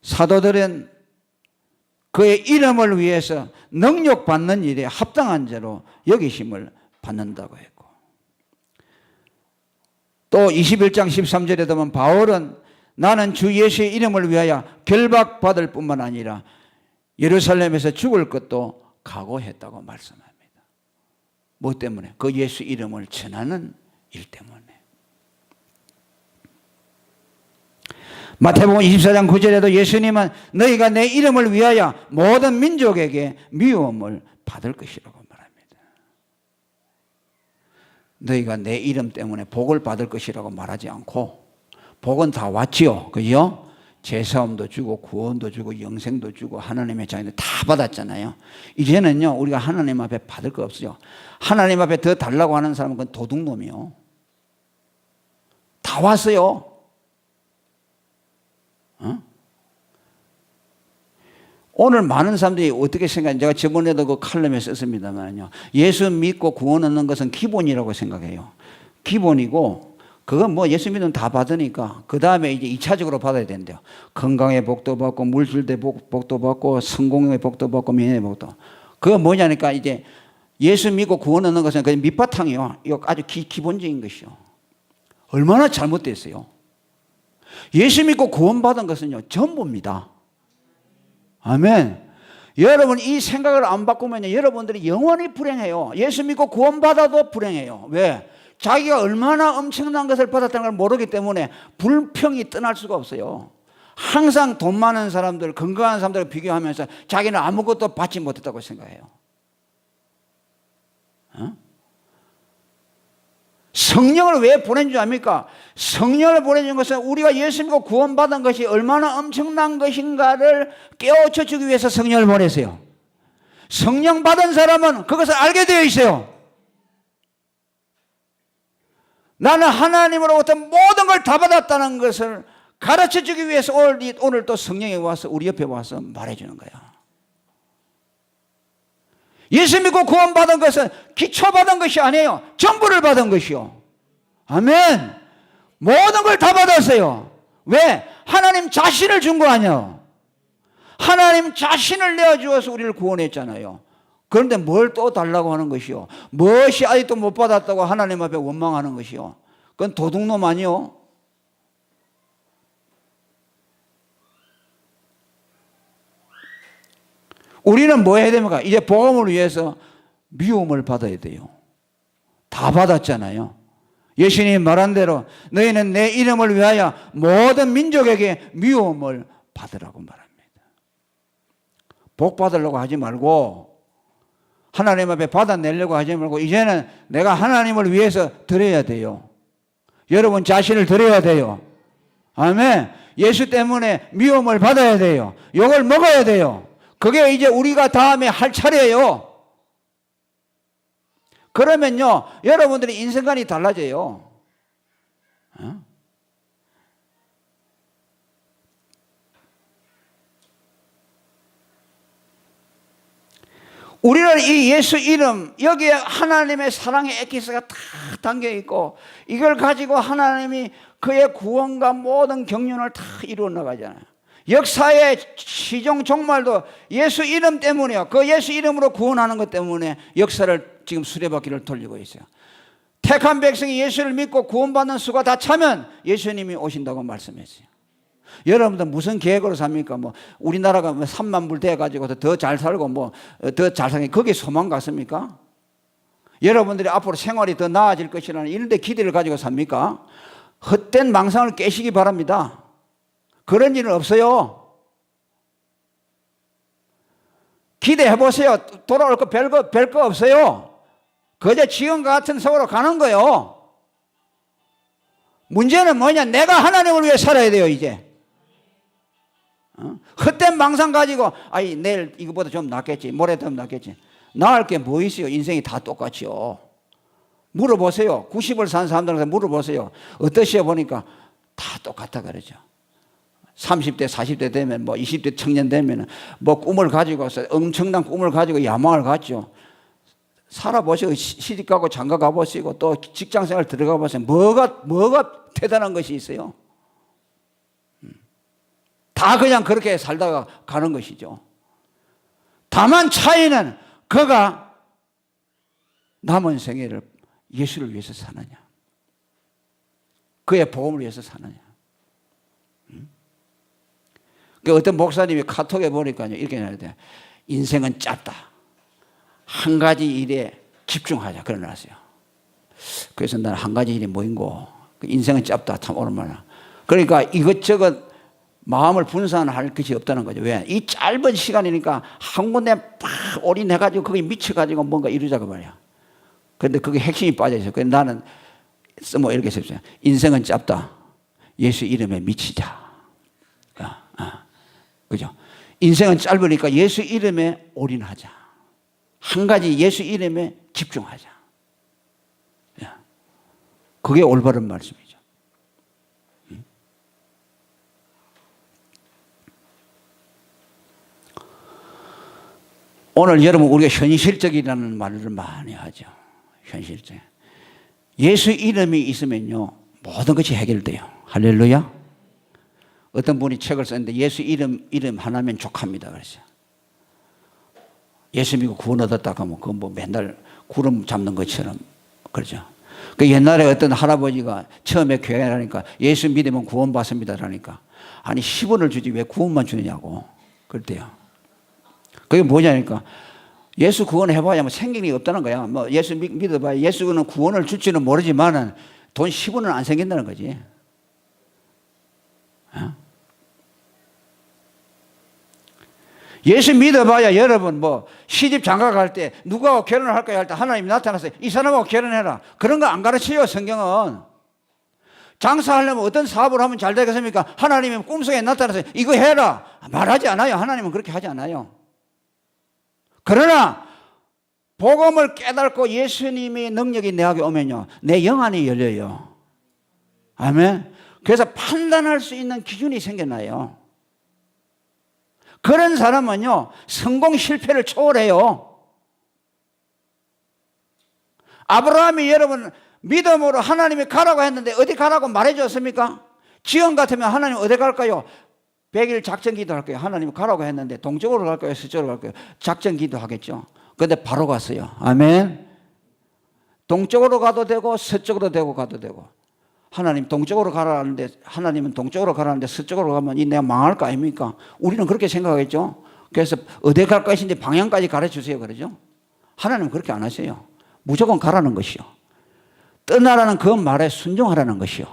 사도들은 그의 이름을 위해서 능력받는 일에 합당한 자로 여기심을 받는다고 했고, 또 21장 13절에도 보면 바울은 나는 주 예수의 이름을 위하여 결박받을 뿐만 아니라 예루살렘에서 죽을 것도 각오했다고 말씀합니다. 뭐 때문에? 그 예수 이름을 전하는 일 때문에. 마태복음 24장 9절에도 예수님은 너희가 내 이름을 위하여 모든 민족에게 미움을 받을 것이라고 말합니다. 너희가 내 이름 때문에 복을 받을 것이라고 말하지 않고 복은 다 왔지요. 그죠? 제사함도 주고 구원도 주고 영생도 주고 하나님의 자녀들 다 받았잖아요. 이제는요 우리가 하나님 앞에 받을 거 없어요. 하나님 앞에 더 달라고 하는 사람은 그건 도둑놈이요. 다 왔어요. 오늘 많은 사람들이 어떻게 생각해요? 제가 저번에도 그 칼럼에 썼습니다만요. 예수 믿고 구원 얻는 것은 기본이라고 생각해요. 기본이고 그건 뭐 예수 믿으면 다 받으니까 그 다음에 이제 2차적으로 받아야 된대요. 건강의 복도 받고 물질의 복도 받고 성공의 복도 받고 명예의 복도. 그거 뭐냐니까 이제 예수 믿고 구원 얻는 것은 그냥 밑바탕이요. 이거 아주 기본적인 것이요. 얼마나 잘못됐어요. 예수 믿고 구원 받은 것은요 전부입니다. 아멘. 여러분 이 생각을 안 바꾸면 여러분들이 영원히 불행해요. 예수 믿고 구원받아도 불행해요. 왜? 자기가 얼마나 엄청난 것을 받았다는 걸 모르기 때문에 불평이 떠날 수가 없어요. 항상 돈 많은 사람들, 건강한 사람들을 비교하면서 자기는 아무것도 받지 못했다고 생각해요. 성령을 왜 보낸 줄 압니까? 성령을 보내준 것은 우리가 예수 믿고 구원받은 것이 얼마나 엄청난 것인가를 깨우쳐 주기 위해서 성령을 보냈어요. 성령 받은 사람은 그것을 알게 되어 있어요. 나는 하나님으로부터 모든 걸 다 받았다는 것을 가르쳐 주기 위해서 오늘 또 성령이 와서 우리 옆에 와서 말해주는 거야. 예수 믿고 구원받은 것은 기초받은 것이 아니에요. 전부를 받은 것이요. 아멘. 모든 걸 다 받았어요. 왜? 하나님 자신을 준 거 아니에요. 하나님 자신을 내어주어서 우리를 구원했잖아요. 그런데 뭘 또 달라고 하는 것이요. 무엇이 아직도 못 받았다고 하나님 앞에 원망하는 것이요. 그건 도둑놈 아니요. 우리는 뭐 해야 됩니까? 이제 복음을 위해서 미움을 받아야 돼요. 다 받았잖아요. 예수님이 말한 대로 너희는 내 이름을 위하여 모든 민족에게 미움을 받으라고 말합니다. 복 받으려고 하지 말고 하나님 앞에 받아내려고 하지 말고 이제는 내가 하나님을 위해서 드려야 돼요. 여러분 자신을 드려야 돼요. 아멘. 예수 때문에 미움을 받아야 돼요. 욕을 먹어야 돼요. 그게 이제 우리가 다음에 할 차례예요. 그러면요, 여러분들의 인생관이 달라져요. 우리는 이 예수 이름, 여기에 하나님의 사랑의 엑기스가 다 담겨 있고, 이걸 가지고 하나님이 그의 구원과 모든 경륜을 다 이루어 나가잖아요. 역사의 시종 종말도 예수 이름 때문이에요. 그 예수 이름으로 구원하는 것 때문에 역사를 지금 수레바퀴를 돌리고 있어요. 택한 백성이 예수를 믿고 구원받는 수가 다 차면 예수님이 오신다고 말씀했어요. 여러분들 무슨 계획으로 삽니까? 뭐 우리나라가 3만 불 돼가지고 더 잘 살고 뭐 더 잘 살게 거기에 소망 같습니까? 여러분들이 앞으로 생활이 더 나아질 것이라는 이런 데 기대를 가지고 삽니까? 헛된 망상을 깨시기 바랍니다. 그런 일은 없어요. 기대해 보세요. 돌아올 거 별거 없어요. 그저 지금과 같은 세월로 가는 거예요. 문제는 뭐냐? 내가 하나님을 위해 살아야 돼요, 이제. 헛된 망상 가지고, 아이, 내일 이거보다 좀 낫겠지. 모레 더 낫겠지. 나을 게 뭐 있어요? 인생이 다 똑같이요. 물어보세요. 90을 산 사람들한테 물어보세요. 어떠시오? 보니까 다 똑같다 그러죠. 30대, 40대 되면, 뭐 20대 청년 되면, 뭐 꿈을 가지고, 엄청난 꿈을 가지고 야망을 갖죠. 살아보시고, 시집 가고 장가 가보시고, 또 직장 생활 들어가 보세요. 뭐가 대단한 것이 있어요? 다 그냥 그렇게 살다가 가는 것이죠. 다만 차이는 그가 남은 생애를 예수를 위해서 사느냐, 그의 복음을 위해서 사느냐. 어떤 목사님이 카톡에 보니까요, 이렇게 나왔대요. 인생은 짧다. 한 가지 일에 집중하자. 그래 놨어요. 그래서 나는 한 가지 일이 뭐인고, 인생은 짧다. 참 얼마나. 그러니까 이것저것 마음을 분산할 것이 없다는 거죠. 왜? 이 짧은 시간이니까 한 군데 팍 올인해가지고 거기 미쳐가지고 뭔가 이루자고 말이야. 그런데 그게 핵심이 빠져 있어요. 그래서 나는 뭐 이렇게 썼어요. 인생은 짧다. 예수 이름에 미치자. 그죠? 인생은 짧으니까 예수 이름에 올인하자. 한 가지 예수 이름에 집중하자. 그게 올바른 말씀이죠. 오늘 여러분 우리가 현실적이라는 말을 많이 하죠. 현실적. 예수 이름이 있으면요 모든 것이 해결돼요. 할렐루야. 어떤 분이 책을 썼는데 예수 이름 하나면 족합니다. 그래서 예수 믿고 구원 얻었다 하면 그 뭐 맨날 구름 잡는 것처럼 그러죠. 그 옛날에 어떤 할아버지가 처음에 교회에 가니까 예수 믿으면 구원 받습니다. 그러니까 아니 10원을 주지 왜 구원만 주느냐고 그랬대요. 그게 뭐냐니까 예수 구원해봐야 뭐 생긴 일이 없다는 거야. 뭐 예수 믿어봐야 예수는 구원을 줄지는 모르지만은 돈 10원은 안 생긴다는 거지. 예수 믿어봐야 여러분 뭐 시집 장가 갈 때 누구하고 결혼을 할 거야 할 때 하나님이 나타나서 이 사람하고 결혼해라. 그런 거 안 가르쳐요 성경은. 장사하려면 어떤 사업을 하면 잘 되겠습니까? 하나님이 꿈속에 나타나서 이거 해라. 말하지 않아요. 하나님은 그렇게 하지 않아요. 그러나 복음을 깨닫고 예수님의 능력이 내게 오면요 내 영안이 열려요. 아멘. 그래서 판단할 수 있는 기준이 생겨나요. 그런 사람은요 성공 실패를 초월해요. 아브라함이 여러분 믿음으로 하나님이 가라고 했는데 어디 가라고 말해줬습니까? 지금 같으면 하나님 어디 갈까요? 100일 작전 기도할 거예요. 하나님 가라고 했는데 동쪽으로 갈 거예요? 서쪽으로 갈 거예요? 작전 기도하겠죠. 그런데 바로 갔어요. 아멘. 동쪽으로 가도 되고 서쪽으로 가도 되고. 하나님 동쪽으로 가라는데 하나님은 동쪽으로 가라는데 서쪽으로 가면 이 내가 망할 거 아닙니까? 우리는 그렇게 생각하겠죠. 그래서 어디 갈 것인지 방향까지 가르쳐주세요 그러죠. 하나님은 그렇게 안 하세요. 무조건 가라는 것이요. 떠나라는 그 말에 순종하라는 것이요.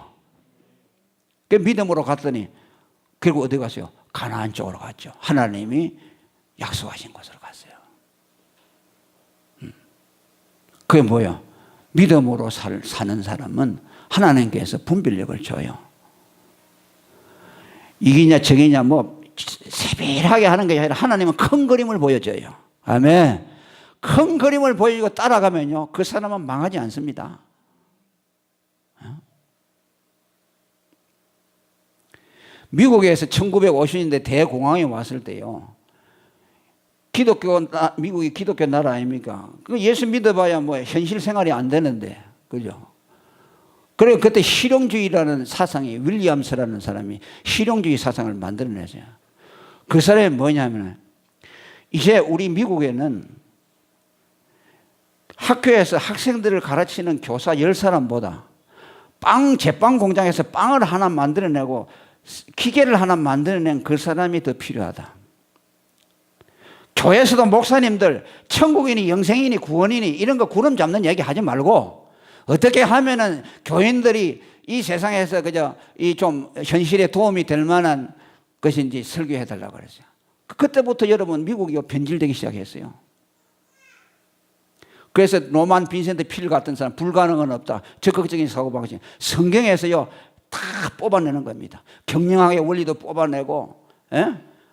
그 믿음으로 갔더니 결국 어디 갔어요? 가나안 쪽으로 갔죠. 하나님이 약속하신 곳으로 갔어요. 그게 뭐예요? 믿음으로 사는 사람은 하나님께서 분별력을 줘요. 이기냐 저기냐 뭐 세밀하게 하는 게 아니라 하나님은 큰 그림을 보여줘요. 아멘. 큰 그림을 보여주고 따라가면요 그 사람은 망하지 않습니다. 미국에서 1950년대 대공황이 왔을 때요 미국이 기독교 나라 아닙니까? 그 예수 믿어봐야 뭐 현실 생활이 안 되는데 그죠? 그리고 그때 실용주의라는 사상이 윌리엄스라는 사람이 실용주의 사상을 만들어냈어요. 그 사람이 뭐냐면 이제 우리 미국에는 학교에서 학생들을 가르치는 교사 10사람보다 제빵 공장에서 빵을 하나 만들어내고 기계를 하나 만들어낸 그 사람이 더 필요하다. 교회에서도 목사님들 천국이니 영생이니 구원이니 이런 거 구름 잡는 얘기 하지 말고 어떻게 하면은 교인들이 이 세상에서 그저 이 좀 현실에 도움이 될 만한 것인지 설교해 달라고 그랬어요. 그때부터 여러분 미국이 변질되기 시작했어요. 그래서 로만 빈센트 필 같은 사람 불가능은 없다. 적극적인 사고방식. 성경에서요 다 뽑아내는 겁니다. 경영학의 원리도 뽑아내고,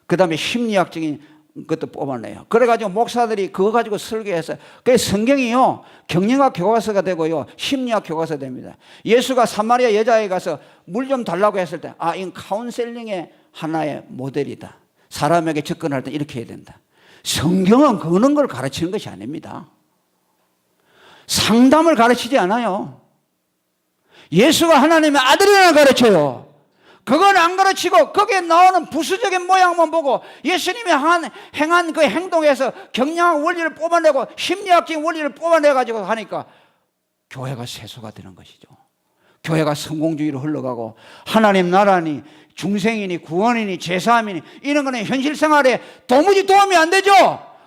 그 다음에 심리학적인 것도 뽑아내요. 그래가지고 목사들이 그거 가지고 설교해서, 그래서 성경이요 경영학 교과서가 되고요 심리학 교과서 됩니다. 예수가 사마리아 여자에 가서 물 좀 달라고 했을 때, 이건 카운셀링의 하나의 모델이다. 사람에게 접근할 때 이렇게 해야 된다. 성경은 그런 걸 가르치는 것이 아닙니다. 상담을 가르치지 않아요. 예수가 하나님의 아들이라는 가르쳐요. 그건 안 가르치고 거기에 나오는 부수적인 모양만 보고 예수님이 행한 그 행동에서 경영학 원리를 뽑아내고 심리학적인 원리를 뽑아내가지고 하니까 교회가 세수가 되는 것이죠. 교회가 성공주의로 흘러가고 하나님 나라니 중생이니 구원이니 제사함이니 이런 거는 현실 생활에 도무지 도움이 안 되죠.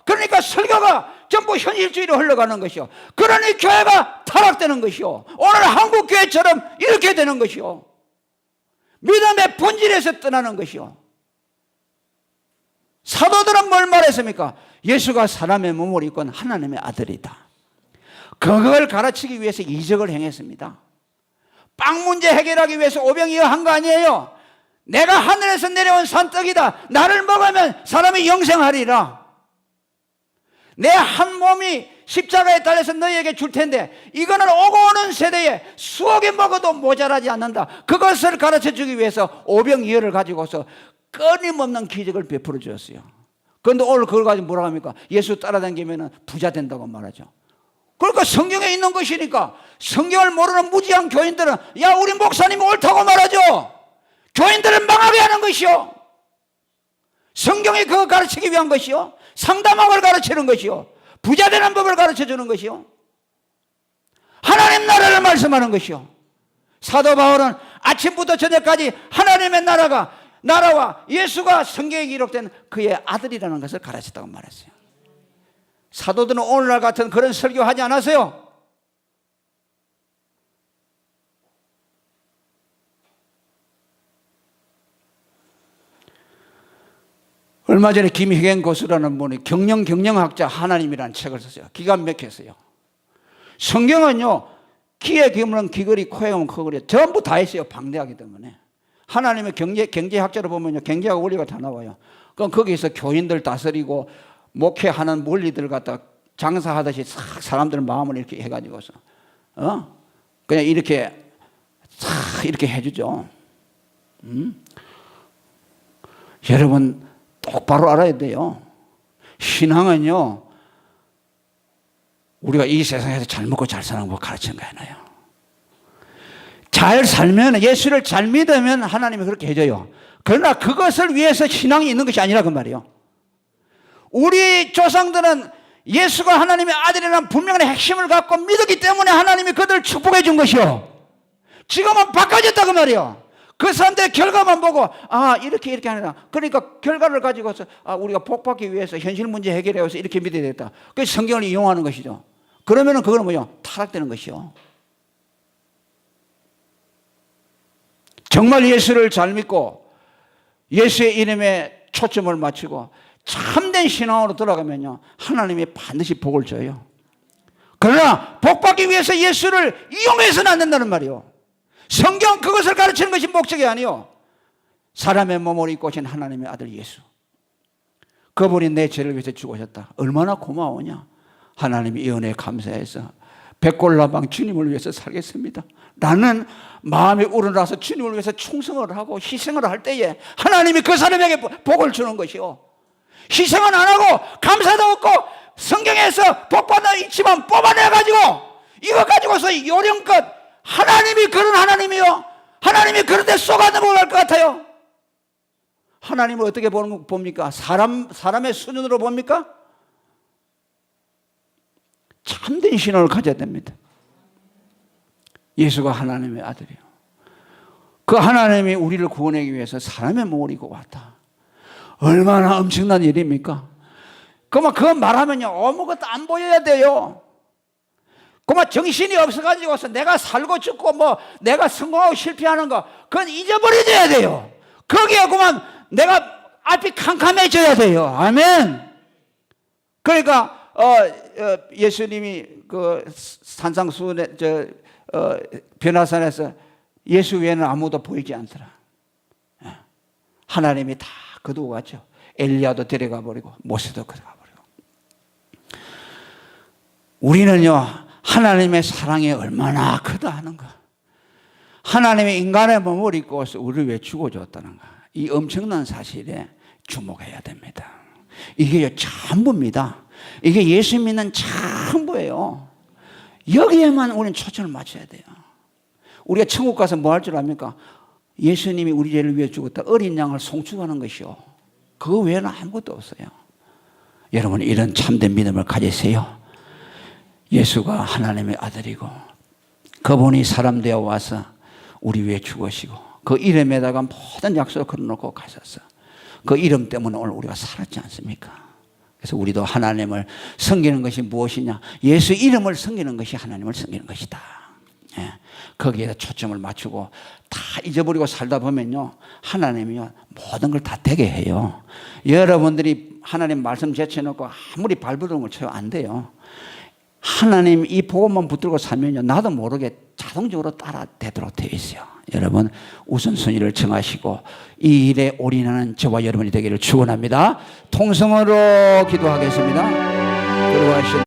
그러니까 설교가 전부 현실주의로 흘러가는 것이요. 그러니 교회가 타락되는 것이요. 오늘 한국교회처럼 이렇게 되는 것이요. 믿음의 본질에서 떠나는 것이요. 사도들은 뭘 말했습니까? 예수가 사람의 몸을 입고 하나님의 아들이다. 그걸 가르치기 위해서 이적을 행했습니다. 빵 문제 해결하기 위해서 오병이어 한 거 아니에요. 내가 하늘에서 내려온 산떡이다. 나를 먹으면 사람이 영생하리라. 내 한 몸이 십자가에 달려서 너희에게 줄 텐데 이거는 오고 오는 세대에 수억에 먹어도 모자라지 않는다. 그것을 가르쳐주기 위해서 오병이어를 가지고서 끊임없는 기적을 베풀어 주었어요. 그런데 오늘 그걸 가지고 뭐라 합니까? 예수 따라다니면 부자 된다고 말하죠. 그러니까 성경에 있는 것이니까 성경을 모르는 무지한 교인들은 야 우리 목사님이 옳다고 말하죠. 교인들을 망하게 하는 것이요. 성경이 그거 가르치기 위한 것이요. 상담학을 가르치는 것이요. 부자 되는 법을 가르쳐주는 것이요. 하나님 나라를 말씀하는 것이요. 사도 바울은 아침부터 저녁까지 하나님의 나라와 예수가 성경에 기록된 그의 아들이라는 것을 가르쳤다고 말했어요. 사도들은 오늘날 같은 그런 설교하지 않았어요. 얼마 전에 김희경 교수라는 분이 경영학자 하나님이라는 책을 썼어요. 기가 막혔어요. 성경은요, 귀에 기울면 귀걸이, 코에 기울면 코걸이 전부 다 있어요. 방대하기 때문에. 하나님의 경제학자로 보면요, 경제학 원리가 다 나와요. 그럼 거기서 교인들 다스리고 목회하는 원리들 갖다 장사하듯이 사람들 마음을 이렇게 해가지고서 그냥 이렇게 해주죠. 여러분 똑바로 알아야 돼요. 신앙은요, 우리가 이 세상에서 잘 먹고 잘 사는 거 가르치는 거 아니에요. 잘 살면, 예수를 잘 믿으면 하나님이 그렇게 해줘요. 그러나 그것을 위해서 신앙이 있는 것이 아니라 그 말이에요. 우리 조상들은 예수가 하나님의 아들이라는 분명한 핵심을 갖고 믿었기 때문에 하나님이 그들을 축복해 준 것이요. 지금은 바꿔졌다 그 말이에요. 그 사람들의 결과만 보고 이렇게 하느라. 그러니까 결과를 가지고서 우리가 복받기 위해서 현실 문제 해결해서 이렇게 믿어야 되겠다. 그래서 성경을 이용하는 것이죠. 그러면은 그거는 뭐요? 타락되는 것이요. 정말 예수를 잘 믿고 예수의 이름에 초점을 맞추고 참된 신앙으로 돌아가면요, 하나님이 반드시 복을 줘요. 그러나 복받기 위해서 예수를 이용해서는 안 된다는 말이에요. 성경 그것을 가르치는 것이 목적이 아니요. 사람의 몸을 입고 오신 하나님의 아들 예수. 그분이 내 죄를 위해서 죽으셨다. 얼마나 고마우냐. 하나님이 이 은혜에 감사해서 백골나방 주님을 위해서 살겠습니다. 나는 마음이 우러나서 주님을 위해서 충성을 하고 희생을 할 때에 하나님이 그 사람에게 복을 주는 것이요. 희생은 안 하고 감사도 없고 성경에서 복받는 있지만 뽑아내가지고 이거 가지고서 요령껏 하나님이 그런 하나님이요. 하나님이 그런 데 쏘가 넘어갈 것 같아요. 하나님을 어떻게 봅니까? 사람의 수준으로 봅니까? 참된 신앙을 가져야 됩니다. 예수가 하나님의 아들이에요. 그 하나님이 우리를 구원하기 위해서 사람의 몸을 입고 왔다. 얼마나 엄청난 일입니까? 그만 그거 말하면요, 아무것도 안 보여야 돼요. 그만 정신이 없어가지고서 내가 살고 죽고 내가 성공하고 실패하는 거 그건 잊어버려져야 돼요. 거기에 그만 내가 앞이 캄캄해져야 돼요. 아멘. 그러니까 예수님이 그 산상수훈에 변화산에서 예수 외에는 아무도 보이지 않더라. 하나님이 다 거두고 갔죠. 엘리야도 데려가 버리고 모세도 데려가 버리고. 우리는요, 하나님의 사랑이 얼마나 크다 하는가. 하나님의 인간의 몸을 입고 우리를 왜 죽어줬다는가. 이 엄청난 사실에 주목해야 됩니다. 이게 전부입니다. 이게 예수 믿는 전부예요. 여기에만 우리는 초점을 맞춰야 돼요. 우리가 천국 가서 뭐 할 줄 압니까? 예수님이 우리 죄를 위해 죽었다. 어린 양을 송축하는 것이요. 그거 외에는 아무것도 없어요. 여러분, 이런 참된 믿음을 가지세요. 예수가 하나님의 아들이고 그분이 사람 되어 와서 우리 위해 죽으시고 그 이름에다가 모든 약속을 걸어놓고 가셨어. 그 이름 때문에 오늘 우리가 살았지 않습니까? 그래서 우리도 하나님을 섬기는 것이 무엇이냐? 예수 이름을 섬기는 것이 하나님을 섬기는 것이다. 거기에 초점을 맞추고 다 잊어버리고 살다 보면요, 하나님이요 모든 걸 다 되게 해요. 여러분들이 하나님 말씀 제쳐놓고 아무리 발버둥을 쳐요 안 돼요. 하나님 이 복음만 붙들고 살면요, 나도 모르게 자동적으로 따라되도록 되어 있어요. 여러분 우선순위를 정하시고 이 일에 올인하는 저와 여러분이 되기를 축원합니다. 통성으로 기도하겠습니다.